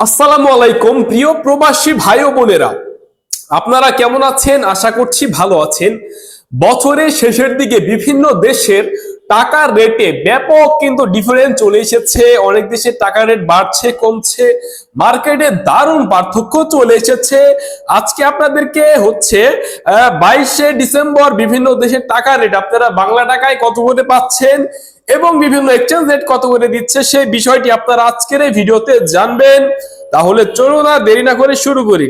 আসসালামু আলাইকুম প্রিয় প্রবাসী ভাই ও বোনেরা, আপনারা কেমন আছেন? আশা করছি ভালো আছেন। বছরের শেষের দিকে বিভিন্ন দেশের টাকার রেটে ব্যাপক কিন্তু ডিফারেন্স চলে এসেছে। অনেক দেশের টাকার রেট বাড়ছে কমছে, মার্কেটে দারুণ পার্থক্য চলে এসেছে। আজকে আপনাদেরকে 22শে ডিসেম্বর বিভিন্ন দেশের টাকার রেট আপনারা বাংলা টাকায় কত করে পাচ্ছেন এবং বিভিন্ন এক্সচেঞ্জ রেট কত করে দিচ্ছে সেই বিষয়টি আপনারা আজকের এই ভিডিওতে জানবেন। তাহলে চলুন না দেরি না করে শুরু করি।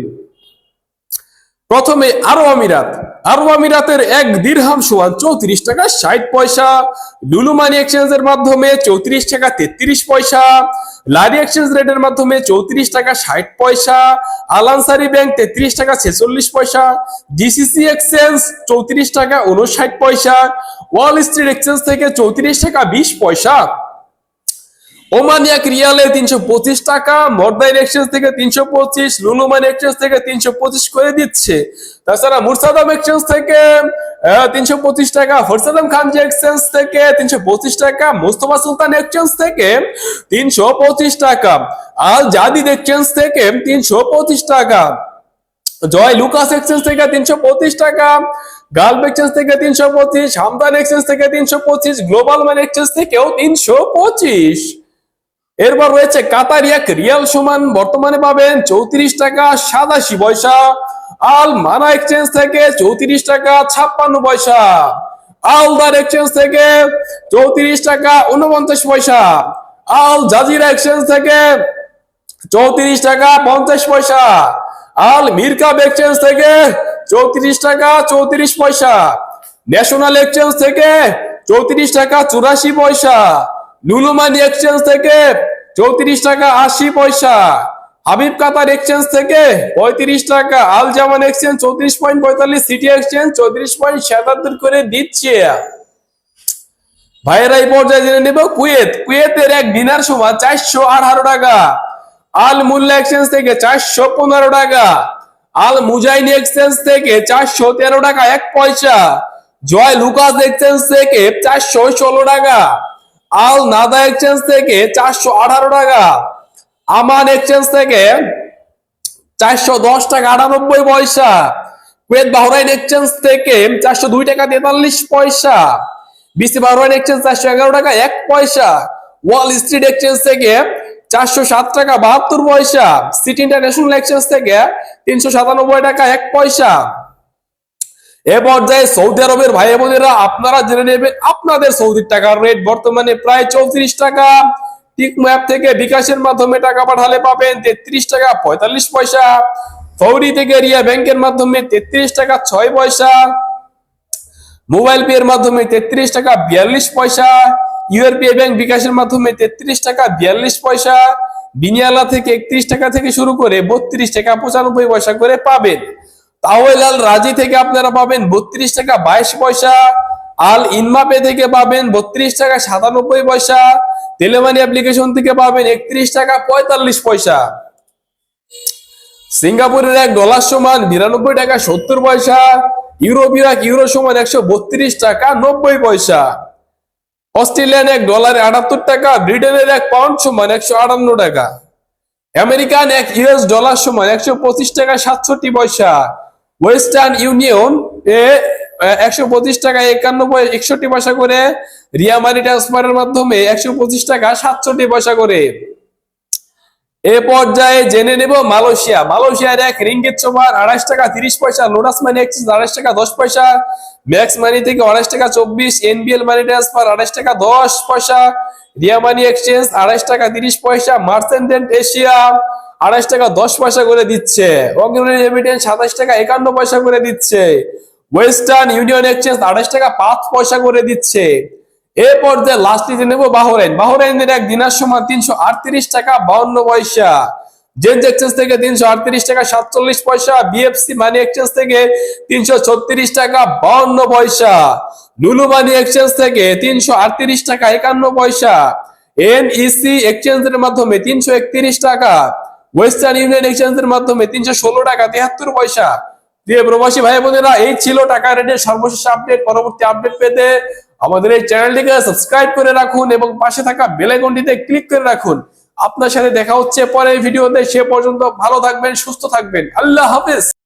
প্রথমে আরব আমিরাতের এক দিরহাম সমান 34 টাকা 60 পয়সা। লুলু মানি এক্সচেঞ্জের মাধ্যমে 34 টাকা 33 পয়সা। লারি এক্সচেঞ্জ রেটের মাধ্যমে 34 টাকা 60 পয়সা। আল আনসারি ব্যাংক 33 টাকা 46 পয়সা। জিসিসি এক্সচেঞ্জ 34 টাকা 59 পয়সা। ওয়াল স্ট্রিট এক্সচেঞ্জ থেকে 34 টাকা 20 পয়সা। ওমানিয়াক রিয়ালে 325 টাকা, মর্দাইন এক্সচেঞ্জ থেকে 325, লুলুমান এক্সচেঞ্জ থেকে 325 করে দিচ্ছে। তাছাড়া মুরসাদাম এক্সচেঞ্জ থেকে 325 টাকা, ফরসাদাম খানজি এক্সচেঞ্জ থেকে 325 টাকা, মোস্তফা সুলতান এক্সচেঞ্জ থেকে 325 টাকা, আল জাদিদ এক্সচেঞ্জ থেকে 325 টাকা, জয় লুকাস এক্সচেঞ্জ থেকে 325 টাকা, গালফ এক্সচেঞ্জ থেকে 325, হামদান এক্সচেঞ্জ থেকে 325, গ্লোবাল মান এক্সচেঞ্জ থেকেও 325। এরপর রয়েছে কাতার এক রিয়াল সমান বর্তমানে পাবেন 34 টাকা 87 পয়সা। আল মানা এক্সচেঞ্জ থেকে 34 টাকা 56 পয়সা। আলদার এক্সচেঞ্জ থেকে 34 টাকা 49 পয়সা। আল জাজিরা এক্সচেঞ্জ থেকে 34 টাকা 50 পয়সা। আল মিরকাব এক্সচেঞ্জ থেকে 34 টাকা 34 পয়সা। ন্যাশনাল এক্সচেঞ্জ থেকে 34 টাকা 84 পয়সা। লুলু মানি এক্সচেঞ্জ থেকে 34 টাকা 80 পয়সা। হাবিব কাতার এক্সচেঞ্জ থেকে 35 টাকা। আল জামান এক্সচেঞ্জ 34.45, সিটি এক্সচেঞ্জ 34.77 করে দিচ্ছে। ভাইয়েরা এই পর্যায়ে জেনে নেব কুয়েতের এক দিনার সমান 418 টাকা। আল মুল্লা এক্সচেঞ্জ থেকে 415 টাকা। আল মুজাইনি এক্সচেঞ্জ থেকে 413 টাকা 1 পয়সা। জয় লুকাস এক্সচেঞ্জ থেকে 416 টাকা। আল নাদা এক্সচেঞ্জ থেকে 418 টাকা। আমান এক্সচেঞ্জ থেকে 410 টাকা 98 পয়সা। কুয়েত বাহরাইন এক্সচেঞ্জ থেকে 402 টাকা 43 পয়সা। বিসি বাহরাইন এক্সচেঞ্জ 411 টাকা 1 পয়সা। ওয়াল স্ট্রিট এক্সচেঞ্জ থেকে 407 টাকা 72 পয়সা। সিটি ইন্টারন্যাশনাল এক্সচেঞ্জ থেকে 397 টাকা 1 পয়সা। এ পর্যায়ে সৌদি আরবের ভাই বোনেরা আপনারা জেনে নেবেন আপনাদের সৌদির টাকার রেট বর্তমানে প্রায় 34 টাকা। টিকমো অ্যাপ থেকে বিকাশের মাধ্যমে টাকা পাঠালে পাবেন 33 টাকা 45 পয়সা। ফৌরি থেকে রিয়া ব্যাংকের মাধ্যমে 33 টাকা 6 পয়সা। মোবাইল পে এর মাধ্যমে 33 টাকা 42 পয়সা। ইউআরপি ব্যাংক বিকাশের মাধ্যমে 33 টাকা 42 পয়সা। বিনিয়ালা থেকে 31 টাকা থেকে শুরু করে 32 টাকা 95 পয়সা করে পাবেন। তাওয়েল আল রাজি থেকে আপনারা পাবেন 32 টাকা 22 পয়সা। আল ইনমাপে থেকে পাবেন 32 টাকা 97 পয়সা। তেলেমানি অ্যাপ্লিকেশন থেকে পাবেন 31 টাকা 45 পয়সা। সিঙ্গাপুরের $1 সমান 92 টাকা 70 পয়সা। ইউরোপীয় ইউরো সমান 132 টাকা 90 পয়সা। অস্ট্রেলিয়ান $1 78 টাকা। ব্রিটেনের £1 সমান 158 টাকা। আমেরিকান $1 সমান 125 টাকা 67 পয়সা। ওয়েস্টার্ন ইউনিয়ন এ 125 টাকা 61 পয়সা করে। রিয়া মানি ট্রান্সফারের মাধ্যমে 125 টাকা 67 পয়সা করে। এ পর্যায়ে জেনে নেব মালয়েশিয়ার এক রিঙ্গিত সমান 28 টাকা 30 পয়সা। লোটাস মানি এক্সচেঞ্জ 28 টাকা 10 পয়সা। ম্যাক্স মানি থেকে 28 টাকা 24। এনবিএল মানি ট্রান্সফার 28 টাকা 10 পয়সা। রিয়া মানি এক্সচেঞ্জ 28 টাকা 30 পয়সা। মার্চেন্টেন্ট এশিয়া 28 টাকা 10 পয়সা করে দিচ্ছে। অগ্রণী রেমিটেন্স 27 টাকা 51 পয়সা করে দিচ্ছে। ওয়েস্টার্ন ইউনিয়ন এক্সচেঞ্জ 28 টাকা 5 পয়সা করে দিচ্ছে। এ পর্যায়ে লাস্টে জেনে নেব বাহরাইনের এক দিনার সমান 338 টাকা 52 পয়সা। জেন্স এক্সচেঞ্জ থেকে 338 টাকা 47 পয়সা। বিএফসি মানি এক্সচেঞ্জ থেকে 336 টাকা 52 পয়সা। লুলু মানি এক্সচেঞ্জ থেকে 338 টাকা 51 পয়সা। এনইসি এক্সচেঞ্জের মাধ্যমে 331 টাকা। ওয়েস্টার্ন ইউনিয়ন এক্সচেঞ্জের মাধ্যমে 316 টাকা 73 পয়সা। প্রিয় প্রবাসী ভাই বোনেরা, এই ছিল টাকা রেটের সর্বশেষ আপডেট। পরবর্তী আপডেট পেতে আমাদের এই চ্যানেলটিকে সাবস্ক্রাইব করে রাখুন এবং পাশে থাকা বেল আইকনটিতে ক্লিক করে রাখুন। আপনার সাথে দেখা হচ্ছে পরের ভিডিওতে। সে পর্যন্ত ভালো থাকবেন, সুস্থ থাকবেন। আল্লাহ হাফেজ।